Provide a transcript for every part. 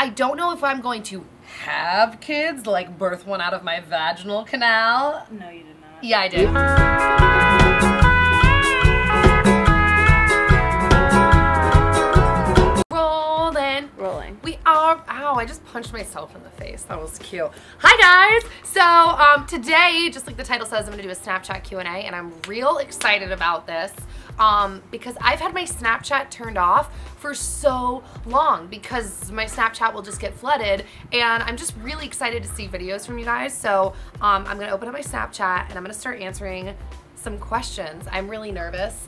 I don't know if I'm going to have kids, like birth one out of my vaginal canal. No, you did not. Yeah, I did. Rolling. We are, ow, I just punched myself in the face. That was cute. Hi guys! So today, just like the title says, I'm gonna do a Snapchat Q&A, and I'm real excited about this because I've had my Snapchat turned off for so long because my Snapchat will just get flooded, and I'm just really excited to see videos from you guys. So I'm gonna open up my Snapchat and I'm gonna start answering some questions. I'm really nervous.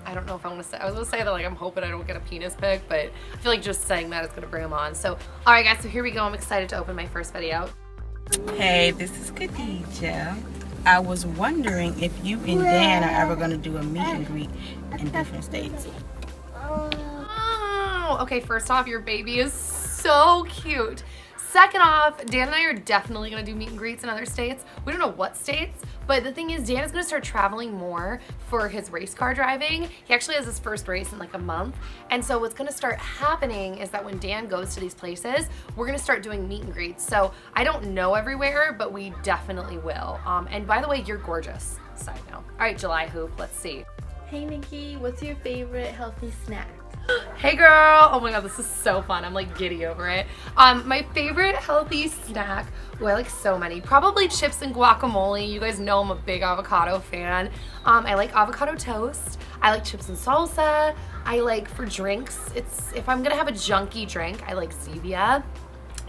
I don't know if I want to say, I was going to say that like I'm hoping I don't get a penis pic, but I feel like just saying that is going to bring them on. So, alright guys, so here we go. I'm excited to open my first video. Hey, this is Khadija. I was wondering if you and Dan are ever going to do a meet and greet in different states. Oh, okay, first off, your baby is so cute. Second off, Dan and I are definitely going to do meet and greets in other states. We don't know what states, but the thing is Dan is going to start traveling more for his race car driving. He actually has his first race in like a month. And so what's going to start happening is that when Dan goes to these places, we're going to start doing meet and greets. So I don't know everywhere, but we definitely will. And by the way, you're gorgeous. Side note. All right, July Hoop, let's see. Hey Nikki, what's your favorite healthy snack? Hey girl! Oh my god, this is so fun. I'm like giddy over it. My favorite healthy snack, oh, I like so many. Probably chips and guacamole. You guys know I'm a big avocado fan. I like avocado toast. I like chips and salsa. I like for drinks, if I'm gonna have a junky drink, I like Zevia.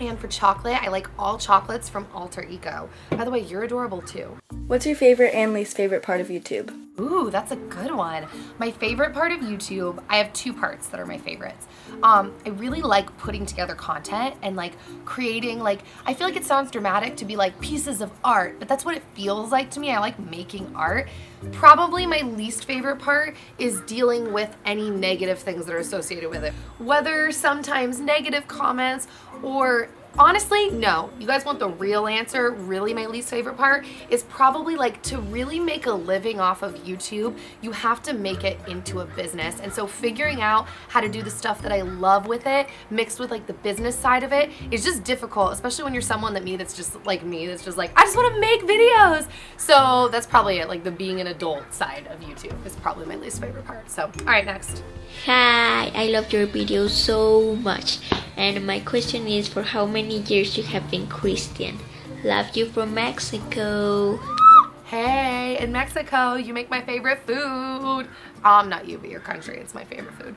And for chocolate, I like all chocolates from Alter Eco. By the way, you're adorable too. What's your favorite and least favorite part of YouTube? Ooh, that's a good one. My favorite part of YouTube, I have two parts that are my favorites. I really like putting together content and like creating, like, I feel like it sounds dramatic to be like pieces of art, but that's what it feels like to me. I like making art. Probably my least favorite part is dealing with any negative things that are associated with it. Whether sometimes negative comments or honestly, no. You guys want the real answer? Really, my least favorite part is probably like to really make a living off of YouTube, you have to make it into a business. And so figuring out how to do the stuff that I love with it, mixed with like the business side of it, is just difficult, especially when you're someone that's just like me, that's just like, I just want to make videos. So that's probably it. Like the being an adult side of YouTube is probably my least favorite part. So, all right, next. Hi, I love your videos so much, and my question is, for how many years you have been Christian? Love you from Mexico. Hey, in Mexico, you make my favorite food. Not you, but your country, it's my favorite food.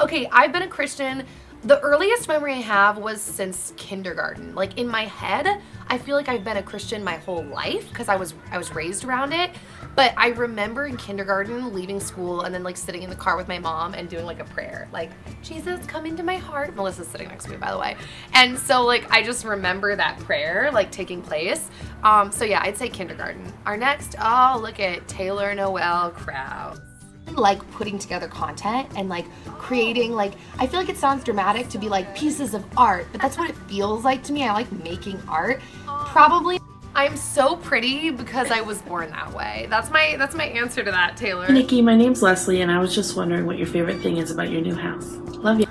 Okay, I've been a Christian. The earliest memory I have was since kindergarten. Like in my head, I feel like I've been a Christian my whole life because I was raised around it. But I remember in kindergarten leaving school and then like sitting in the car with my mom and doing like a prayer, like, Jesus, come into my heart. Melissa's sitting next to me, by the way. And so like I just remember that prayer like taking place. So yeah, I'd say kindergarten. Our next, oh, look at Taylor Noel Krause. Like putting together content and like creating, like, I feel like it sounds dramatic to be like pieces of art, but that's what it feels like to me. I like making art. Probably I'm so pretty because I was born that way. That's my answer to that, Taylor. Nikki, my name's Leslie, and I was just wondering what your favorite thing is about your new house. Love you.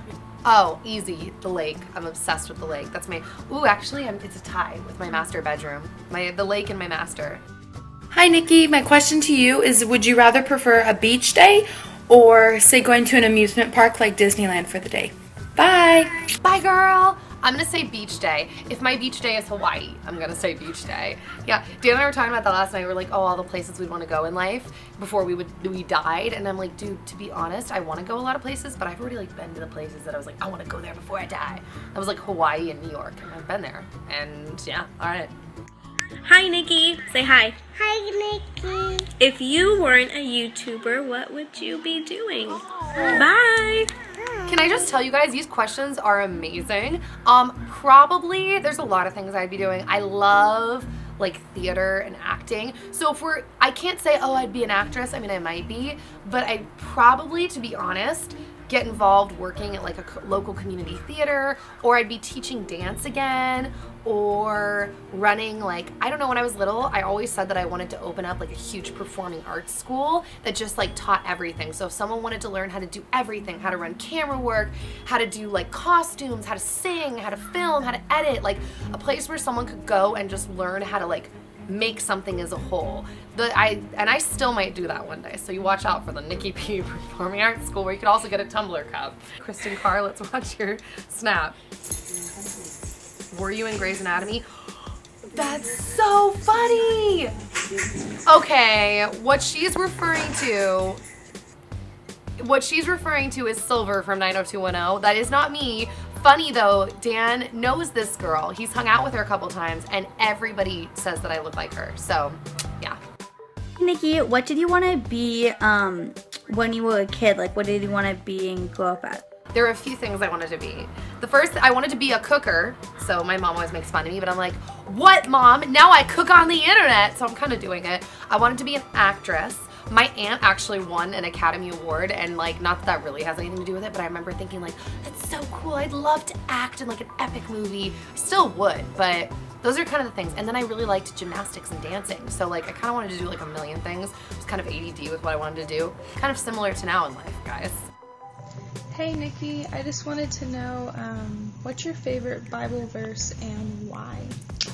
Oh, easy. The lake. I'm obsessed with the lake. That's my, ooh, actually, it's a tie with my master bedroom. The lake and my master. Hi Nikki, my question to you is, would you rather prefer a beach day or say going to an amusement park like Disneyland for the day? Bye! Bye girl! I'm gonna say beach day. If my beach day is Hawaii, I'm gonna say beach day. Yeah, Dan and I were talking about that last night. We were like, oh, all the places we'd want to go in life before we died. And I'm like, dude, to be honest, I want to go a lot of places, but I've already like been to the places that I was like, I want to go there before I die. That was like Hawaii and New York, and I've been there. And yeah, all right. Hi Nikki, say hi. Hi Nikki. If you weren't a YouTuber, what would you be doing? Bye. Can I just tell you guys, these questions are amazing. Probably there's a lot of things I'd be doing. I love like theater and acting. So I can't say, oh, I'd be an actress. I mean, I might be, but I'd probably, to be honest, get involved working at like a local community theater, or I'd be teaching dance again, or running, like, I don't know, when I was little, I always said that I wanted to open up like a huge performing arts school that just like taught everything. So if someone wanted to learn how to do everything, how to run camera work, how to do like costumes, how to sing, how to film, how to edit, like a place where someone could go and just learn how to like make something as a whole. I still might do that one day, so you watch out for the Nikki P Performing Arts School, where you could also get a tumbler cup. Kristen Carr, let's watch your snap. Were you in Grey's Anatomy? That's so funny! Okay, what she's referring to is Silver from 90210. That is not me. Funny though, Dan knows this girl. He's hung out with her a couple times, and everybody says that I look like her. So, yeah. Nikki, what did you want to be when you were a kid? Like, what did you want to be and grow up at? There were a few things I wanted to be. The first, I wanted to be a cooker. So my mom always makes fun of me, but I'm like, what, Mom? Now I cook on the internet. So I'm kind of doing it. I wanted to be an actress. My aunt actually won an Academy Award, and like, not that that really has anything to do with it, but I remember thinking like, that's so cool. I'd love to act in like an epic movie. I still would, but those are kind of the things. And then I really liked gymnastics and dancing. So like, I kind of wanted to do like a million things. I was kind of ADD with what I wanted to do. Kind of similar to now in life, guys. Hey Nikki, I just wanted to know what's your favorite Bible verse and why?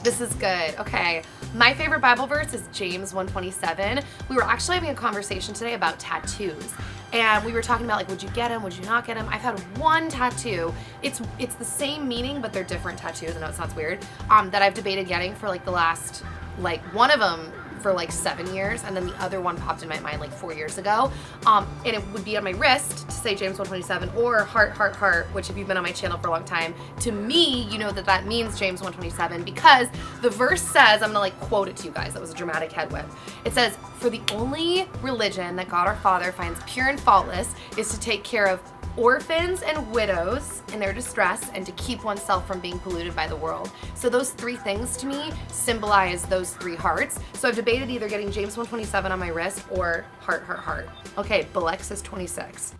This is good. Okay, my favorite Bible verse is James 1:27. We were actually having a conversation today about tattoos, and we were talking about like, would you get them, would you not get them? I've had one tattoo. It's the same meaning, but they're different tattoos. I know it sounds weird. That I've debated getting for like the last, like one of them for like 7 years, and then the other one popped in my mind like 4 years ago, and it would be on my wrist to say James 1:27, or heart, heart, heart, which if you've been on my channel for a long time, to me, you know that that means James 1:27, because the verse says, I'm gonna like quote it to you guys, that was a dramatic head whip. It says, for the only religion that God our Father finds pure and faultless is to take care of orphans and widows in their distress, and to keep oneself from being polluted by the world. So those three things to me symbolize those three hearts. So I've debated either getting James 1:27 on my wrist or heart, heart, heart. Okay, Balex is 26.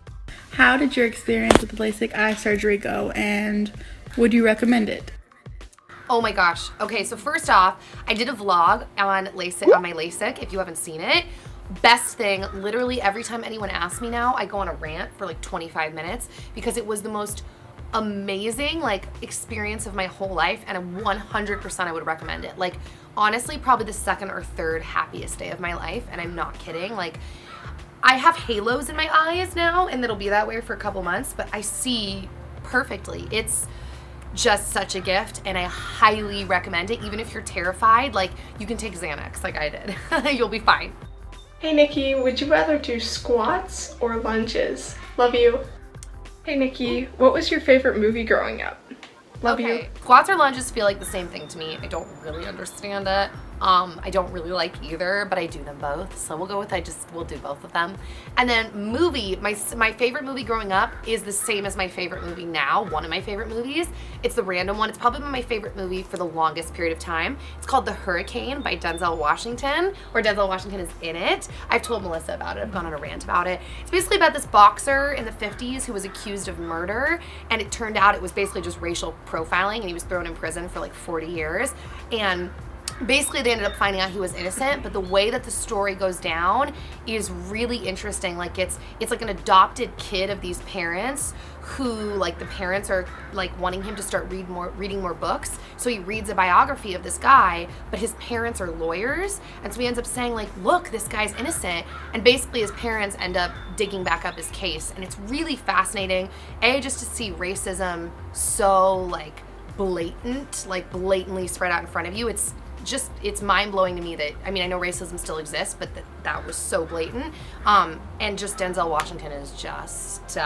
How did your experience with the LASIK eye surgery go, and would you recommend it? Oh my gosh. Okay, so first off, I did a vlog on LASIK, on my LASIK, if you haven't seen it. Best thing, literally every time anyone asks me now, I go on a rant for like 25 minutes because it was the most amazing like experience of my whole life, and 100% I would recommend it. Like honestly, probably the second or third happiest day of my life, and I'm not kidding. Like I have halos in my eyes now, and it'll be that way for a couple months, but I see perfectly. It's just such a gift, and I highly recommend it. Even if you're terrified, like you can take Xanax like I did. You'll be fine. Hey Nikki, would you rather do squats or lunges? Love you. Hey Nikki, what was your favorite movie growing up? Love you. Squats or lunges feel like the same thing to me. I don't really understand it. I don't really like either, but I do them both. So we'll go with we'll do both of them. And then movie, my favorite movie growing up is the same as my favorite movie now. One of my favorite movies. It's the random one. It's probably been my favorite movie for the longest period of time. It's called The Hurricane by Denzel Washington, where Denzel Washington is in it. I've told Melissa about it. I've gone on a rant about it. It's basically about this boxer in the 50s who was accused of murder, and it turned out it was basically just racial profiling, and he was thrown in prison for like 40 years. And basically they ended up finding out he was innocent, but the way that the story goes down is really interesting. Like it's like an adopted kid of these parents who, like, the parents are like wanting him to start reading more books, so he reads a biography of this guy, but his parents are lawyers, and so he ends up saying like, look, this guy's innocent, and basically his parents end up digging back up his case. And it's really fascinating, just to see racism so like blatant, like blatantly spread out in front of you. It's mind-blowing to me that, I mean, I know racism still exists, but that was so blatant. And just Denzel Washington is just,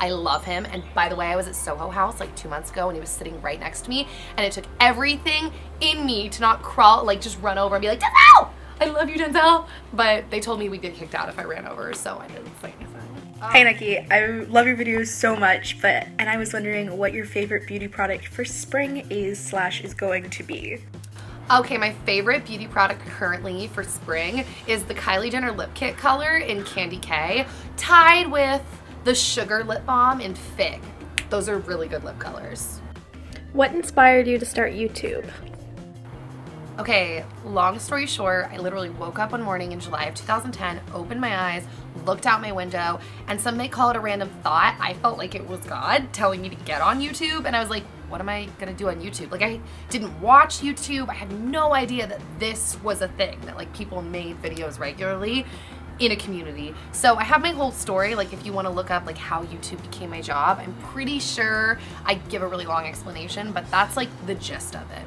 I love him. And by the way, I was at Soho House like 2 months ago, and he was sitting right next to me, and it took everything in me to not crawl, like just run over and be like, Denzel! I love you, Denzel! But they told me we'd get kicked out if I ran over, so I didn't say anything. Hey Nikki, I love your videos so much, and I was wondering what your favorite beauty product for spring is going to be. Okay, my favorite beauty product currently for spring is the Kylie Jenner Lip Kit color in Candy K, tied with the Sugar Lip Balm in Fig. Those are really good lip colors. What inspired you to start YouTube? Okay, long story short, I literally woke up one morning in July of 2010, opened my eyes, looked out my window, and some may call it a random thought. I felt like it was God telling me to get on YouTube, and I was like, what am I gonna do on YouTube? Like, I didn't watch YouTube. I had no idea that this was a thing, that like people made videos regularly in a community. So I have my whole story. Like, if you want to look up like how YouTube became my job, I'm pretty sure I give a really long explanation, but that's like the gist of it.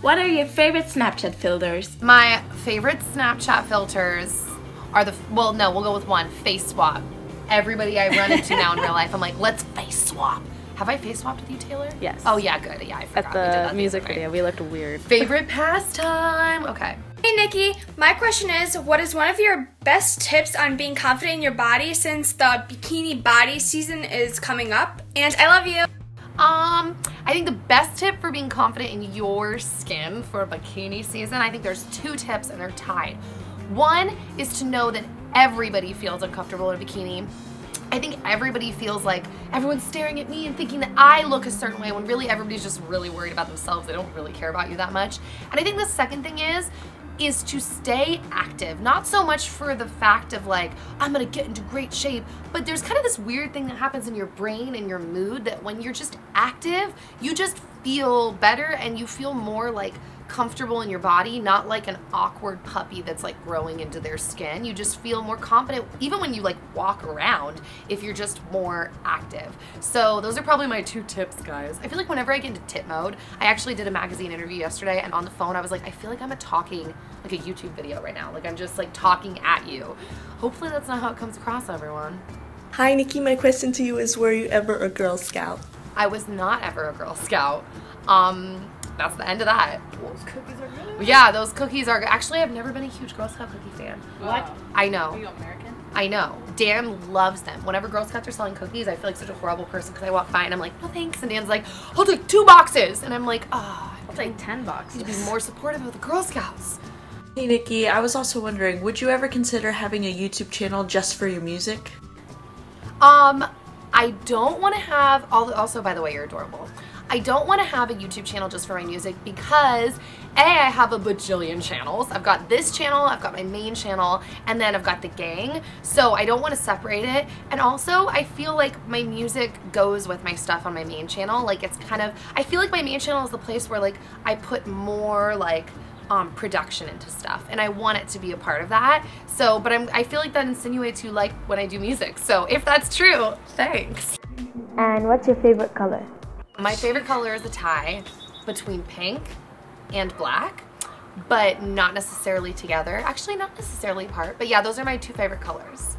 What are your favorite Snapchat filters? My favorite Snapchat filters are well, no, we'll go with one, face swap. Everybody I run into now in real life, I'm like, let's face swap. Have I face swapped with you, Taylor? Yes. Oh yeah, good. Yeah, I forgot. At We did the that music together, video, we looked weird. Favorite pastime? Okay. Hey Nikki, my question is, what is one of your best tips on being confident in your body since the bikini body season is coming up? And I love you. I think the best tip for being confident in your skin for bikini season, I think there's two tips and they're tied. One is to know that everybody feels uncomfortable in a bikini. I think everybody feels like everyone's staring at me and thinking that I look a certain way when really everybody's just really worried about themselves. They don't really care about you that much. And I think the second thing is to stay active. Not so much for the fact of like, I'm gonna get into great shape, but there's kind of this weird thing that happens in your brain and your mood that when you're just active, you just feel better and you feel more like comfortable in your body, not like an awkward puppy that's like growing into their skin. You just feel more confident even when you like walk around if you're just more active. So those are probably my two tips, guys. I feel like whenever I get into tip mode, I actually did a magazine interview yesterday and on the phone I was like, I feel like I'm talking like a YouTube video right now. Like I'm just like talking at you. Hopefully that's not how it comes across, everyone. Hi Nikki, my question to you is, were you ever a Girl Scout? I was not ever a Girl Scout. That's the end of that. Those cookies are good. Yeah, those cookies are good. Actually, I've never been a huge Girl Scout cookie fan. What? I know. Are you American? I know. Dan loves them. Whenever Girl Scouts are selling cookies, I feel like such a horrible person because I walk by and I'm like, no thanks. And Dan's like, I'll take 2 boxes. And I'm like, oh, I'll take 10 boxes. I need to be more supportive of the Girl Scouts. Hey Nikki, I was also wondering, would you ever consider having a YouTube channel just for your music? I don't want to have, also by the way, you're adorable. I don't want to have a YouTube channel just for my music because A, I have a bajillion channels. I've got this channel, I've got my main channel, and then I've got the gang. So I don't want to separate it. And also I feel like my music goes with my stuff on my main channel. Like it's kind of, I feel like my main channel is the place where like I put more like production into stuff and I want it to be a part of that. So, but I feel like that insinuates you like when I do music. So if that's true, thanks. And what's your favorite color? My favorite color is a tie between pink and black, but not necessarily together. Actually, not necessarily apart, but yeah, those are my 2 favorite colors.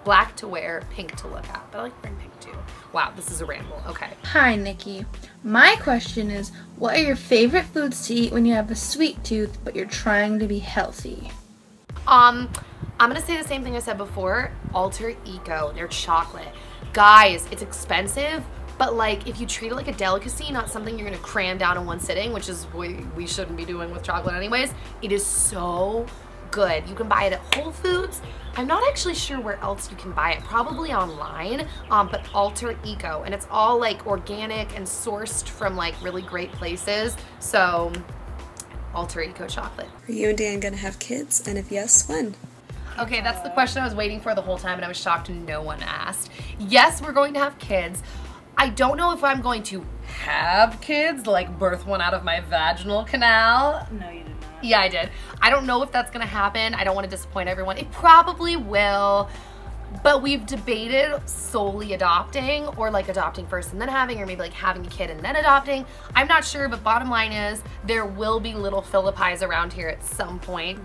Black to wear, pink to look at, but I like wearing pink too. Wow, this is a ramble, okay. Hi, Nikki. My question is, what are your favorite foods to eat when you have a sweet tooth, but you're trying to be healthy? I'm gonna say the same thing I said before, Alter Eco, their chocolate. Guys, it's expensive, but like if you treat it like a delicacy, not something you're gonna cram down in one sitting, which is what we shouldn't be doing with chocolate anyways, it is so good. You can buy it at Whole Foods. I'm not actually sure where else you can buy it, probably online, but Alter Eco, and it's all like organic and sourced from like really great places. So Alter Eco chocolate. Are you and Dan gonna have kids? And if yes, when? Okay, that's the question I was waiting for the whole time and I was shocked no one asked. Yes, we're going to have kids. I don't know if I'm going to have kids, like birth one out of my vaginal canal. No, you did not. Yeah, I did. I don't know if that's gonna happen. I don't want to disappoint everyone. It probably will, but we've debated solely adopting or like adopting first and then having, or maybe like having a kid and then adopting. I'm not sure, but bottom line is there will be little Phillippis around here at some point.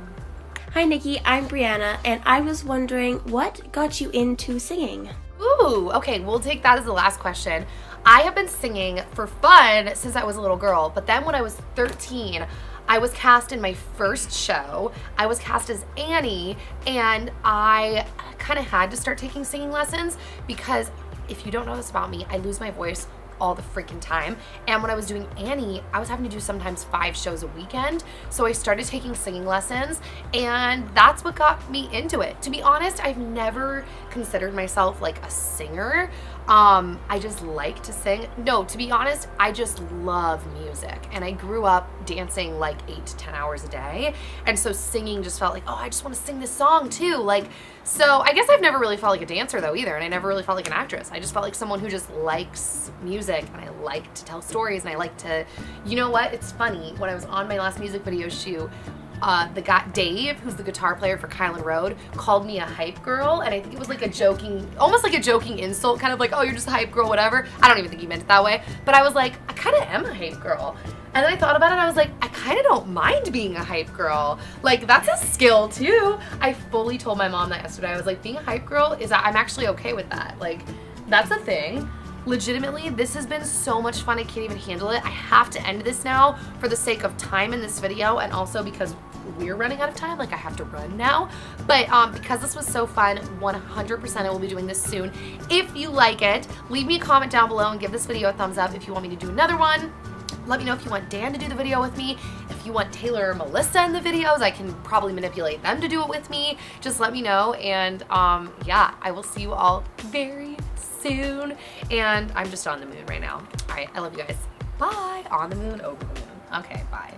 Hi Nikki, I'm Brianna, and I was wondering what got you into singing? Ooh, okay, we'll take that as the last question. I have been singing for fun since I was a little girl, but then when I was 13, I was cast in my first show. I was cast as Annie, and I kind of had to start taking singing lessons because if you don't know this about me, I lose my voice all the freaking time. And when I was doing Annie, I was having to do sometimes 5 shows a weekend. So I started taking singing lessons, and that's what got me into it. To be honest, I've never considered myself like a singer. I just like to sing. No, to be honest, I just love music, and I grew up dancing like 8 to 10 hours a day, and so singing just felt like, oh, I just want to sing this song too. Like, so I guess I've never really felt like a dancer though either, and I never really felt like an actress. I just felt like someone who just likes music, and I like to tell stories, and I like to, you know what, it's funny, when I was on my last music video shoot, the guy Dave, who's the guitar player for Kylan Road, called me a hype girl, and I think it was like a joking, almost like a joking insult, kind of like, oh, you're just a hype girl, whatever. I don't even think he meant it that way, but I was like, I kind of am a hype girl. And then I thought about it, and I was like, I kind of don't mind being a hype girl. Like, that's a skill too. I fully told my mom that yesterday. I was like, being a hype girl I'm actually okay with that. Like, that's a thing. Legitimately, this has been so much fun, I can't even handle it. I have to end this now for the sake of time in this video, and also because we're running out of time, like I have to run now. But because this was so fun, 100% I will be doing this soon. If you like it, leave me a comment down below and give this video a thumbs up. If you want me to do another one, let me know. If you want Dan to do the video with me, if you want Taylor or Melissa in the videos, I can probably manipulate them to do it with me. Just let me know, and yeah, I will see you all very soon. And I'm just on the moon right now. All right, I love you guys. Bye. On the moon, over the moon. Okay, bye.